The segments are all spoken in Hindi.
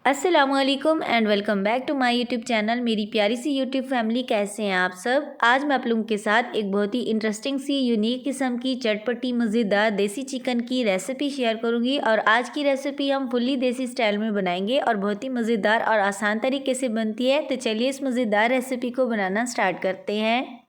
अस्सलामुअलैकुम and welcome back to my YouTube channel. मेरी प्यारी सी यूट्यूब फैमिली, कैसे हैं आप सब। आज मैं आप लोगों के साथ एक बहुत ही इंटरेस्टिंग सी यूनिक किस्म की चटपटी मज़ेदार देसी चिकन की रेसिपी शेयर करूंगी। और आज की रेसिपी हम फुल्ली देसी स्टाइल में बनाएंगे और बहुत ही मज़ेदार और आसान तरीके से बनती है। तो चलिए इस मज़ेदार रेसिपी को बनाना स्टार्ट करते हैं।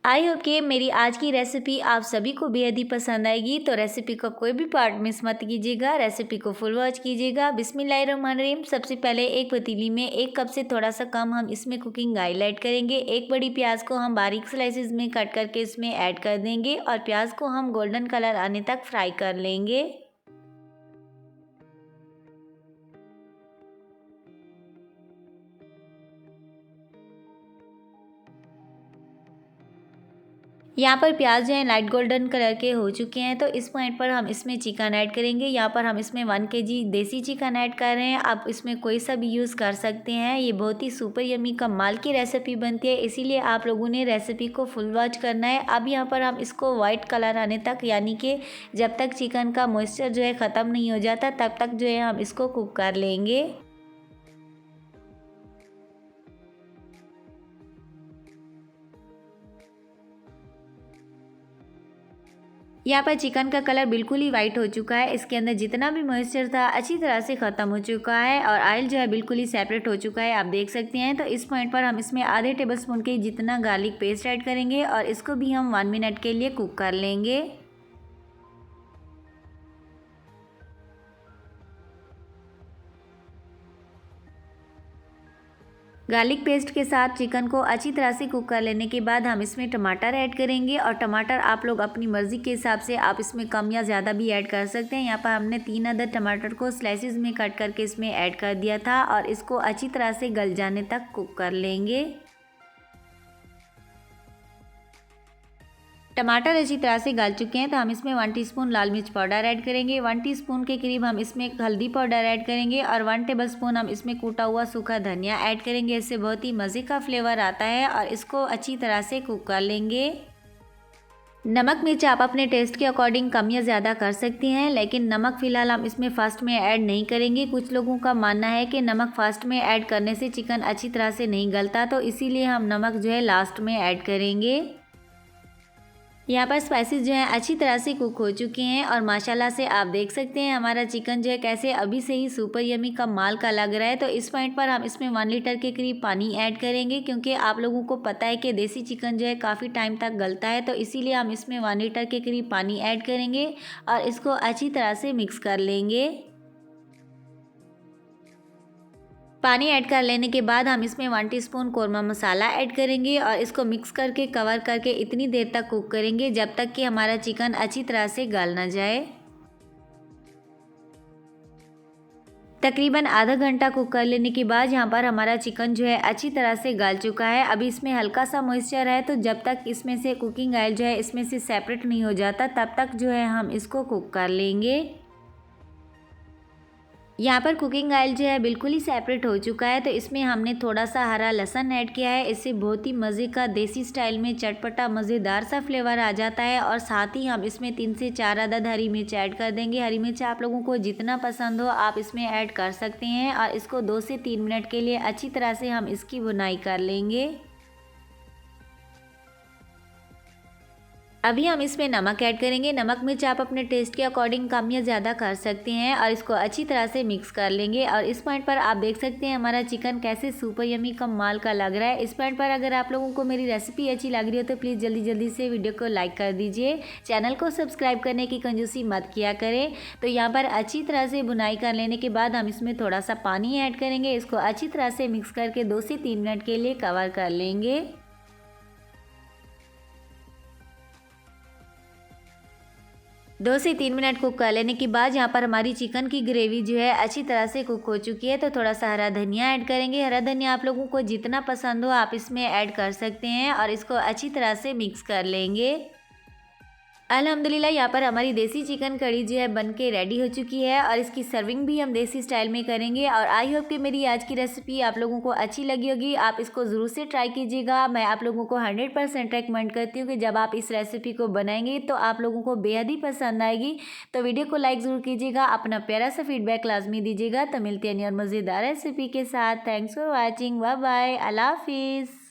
आई होप कि मेरी आज की रेसिपी आप सभी को बेहद ही पसंद आएगी। तो रेसिपी का कोई भी पार्ट मिस मत कीजिएगा, रेसिपी को फुल वॉच कीजिएगा। बिस्मिल्लाहिर्रहमानिर्रहीम। सबसे पहले एक पतीली में 1 कप से थोड़ा सा कम हम इसमें कुकिंग ऑयल ऐड करेंगे। एक बड़ी प्याज को हम बारीक स्लाइसिस में कट करके इसमें ऐड कर देंगे और प्याज को हम गोल्डन कलर आने तक फ्राई कर लेंगे। यहाँ पर प्याज जो है लाइट गोल्डन कलर के हो चुके हैं। तो इस पॉइंट पर हम इसमें चिकन ऐड करेंगे। यहाँ पर हम इसमें 1 kg देसी चिकन ऐड कर रहे हैं। आप इसमें कोई सा भी यूज़ कर सकते हैं। ये बहुत ही सुपर यमी कमाल की रेसिपी बनती है, इसीलिए आप लोगों ने रेसिपी को फुल वॉच करना है। अब यहाँ पर हम इसको वाइट कलर आने तक, यानी कि जब तक चिकन का मॉइस्चर जो है ख़त्म नहीं हो जाता तब तक जो है हम इसको कुक कर लेंगे। यहाँ पर चिकन का कलर बिल्कुल ही वाइट हो चुका है। इसके अंदर जितना भी मॉइस्चर था अच्छी तरह से ख़त्म हो चुका है और ऑयल जो है बिल्कुल ही सेपरेट हो चुका है, आप देख सकते हैं। तो इस पॉइंट पर हम इसमें आधे टेबलस्पून के जितना गार्लिक पेस्ट ऐड करेंगे और इसको भी हम 1 मिनट के लिए कुक कर लेंगे। गार्लिक पेस्ट के साथ चिकन को अच्छी तरह से कुक कर लेने के बाद हम इसमें टमाटर ऐड करेंगे। और टमाटर आप लोग अपनी मर्ज़ी के हिसाब से आप इसमें कम या ज़्यादा भी ऐड कर सकते हैं। यहाँ पर हमने 3 अदद टमाटर को स्लाइसिस में कट करके इसमें ऐड कर दिया था और इसको अच्छी तरह से गल जाने तक कुक कर लेंगे। टमाटर अच्छी तरह से गल चुके हैं तो हम इसमें 1 टीस्पून लाल मिर्च पाउडर ऐड करेंगे। 1 टीस्पून के करीब हम इसमें हल्दी पाउडर ऐड करेंगे और 1 टेबलस्पून हम इसमें कूटा हुआ सूखा धनिया ऐड करेंगे। इससे बहुत ही मज़े का फ्लेवर आता है और इसको अच्छी तरह से कुक कर लेंगे। नमक मिर्च आप अपने टेस्ट के अकॉर्डिंग कम या ज़्यादा कर सकती हैं, लेकिन नमक फ़िलहाल हम इसमें फ़र्स्ट में ऐड नहीं करेंगे। कुछ लोगों का मानना है कि नमक फ़र्स्ट में ऐड करने से चिकन अच्छी तरह से नहीं गलता, तो इसीलिए हम नमक जो है लास्ट में ऐड करेंगे। यहाँ पर स्पाइसेस जो हैं अच्छी तरह से कुक हो चुके हैं और माशाल्लाह से आप देख सकते हैं हमारा चिकन जो है कैसे अभी से ही सुपर यमी कमाल का लग रहा है। तो इस पॉइंट पर हम इसमें 1 लीटर के करीब पानी ऐड करेंगे, क्योंकि आप लोगों को पता है कि देसी चिकन जो है काफ़ी टाइम तक गलता है। तो इसीलिए हम इसमें 1 लीटर के करीब पानी ऐड करेंगे और इसको अच्छी तरह से मिक्स कर लेंगे। पानी ऐड कर लेने के बाद हम इसमें 1 टीस्पून कोरमा मसाला ऐड करेंगे और इसको मिक्स करके कवर करके इतनी देर तक कुक करेंगे जब तक कि हमारा चिकन अच्छी तरह से गल ना जाए। तकरीबन आधा घंटा कुक कर लेने के बाद यहाँ पर हमारा चिकन जो है अच्छी तरह से गल चुका है। अभी इसमें हल्का सा मॉइस्चर है, तो जब तक इसमें से कुकिंग ऑयल जो है इसमें से सेपरेट नहीं हो जाता तब तक जो है हम इसको कुक कर लेंगे। यहाँ पर कुकिंग ऑयल जो है बिल्कुल ही सेपरेट हो चुका है, तो इसमें हमने थोड़ा सा हरा लहसुन ऐड किया है। इससे बहुत ही मज़े का देसी स्टाइल में चटपटा मज़ेदार सा फ्लेवर आ जाता है। और साथ ही हम इसमें 3 से 4 अदद हरी मिर्च ऐड कर देंगे। हरी मिर्च आप लोगों को जितना पसंद हो आप इसमें ऐड कर सकते हैं और इसको 2 से 3 मिनट के लिए अच्छी तरह से हम इसकी भुनाई कर लेंगे। अभी हम इसमें नमक ऐड करेंगे। नमक मिर्च आप अपने टेस्ट के अकॉर्डिंग कम या ज़्यादा कर सकते हैं और इसको अच्छी तरह से मिक्स कर लेंगे। और इस पॉइंट पर आप देख सकते हैं हमारा चिकन कैसे सुपर यमी कमाल का लग रहा है। इस पॉइंट पर अगर आप लोगों को मेरी रेसिपी अच्छी लग रही हो तो प्लीज़ जल्दी जल्दी से वीडियो को लाइक कर दीजिए। चैनल को सब्सक्राइब करने की कंजूसी मत किया करें। तो यहाँ पर अच्छी तरह से बुनाई कर लेने के बाद हम इसमें थोड़ा सा पानी ऐड करेंगे। इसको अच्छी तरह से मिक्स करके 2 से 3 मिनट के लिए कवर कर लेंगे। 2 से 3 मिनट कुक कर लेने के बाद यहाँ पर हमारी चिकन की ग्रेवी जो है अच्छी तरह से कुक हो चुकी है। तो थोड़ा सा हरा धनिया ऐड करेंगे। हरा धनिया आप लोगों को जितना पसंद हो आप इसमें ऐड कर सकते हैं और इसको अच्छी तरह से मिक्स कर लेंगे। अल्हम्दुलिल्लाह यहाँ पर हमारी देसी चिकन कड़ी जो है बन के रेडी हो चुकी है और इसकी सर्विंग भी हम देसी स्टाइल में करेंगे। और आई होप कि मेरी आज की रेसिपी आप लोगों को अच्छी लगी होगी। आप इसको ज़रूर से ट्राई कीजिएगा। मैं आप लोगों को 100% रेकमेंड करती हूँ कि जब आप इस रेसिपी को बनाएंगे तो आप लोगों को बेहद ही पसंद आएगी। तो वीडियो को लाइक ज़रूर कीजिएगा, अपना प्यारा सा फीडबैक लाजमी दीजिएगा। तो मिलते हैं नई और मज़ेदार रेसिपी के साथ। Thanks for watching, bye bye, अल्लाह हाफिज़।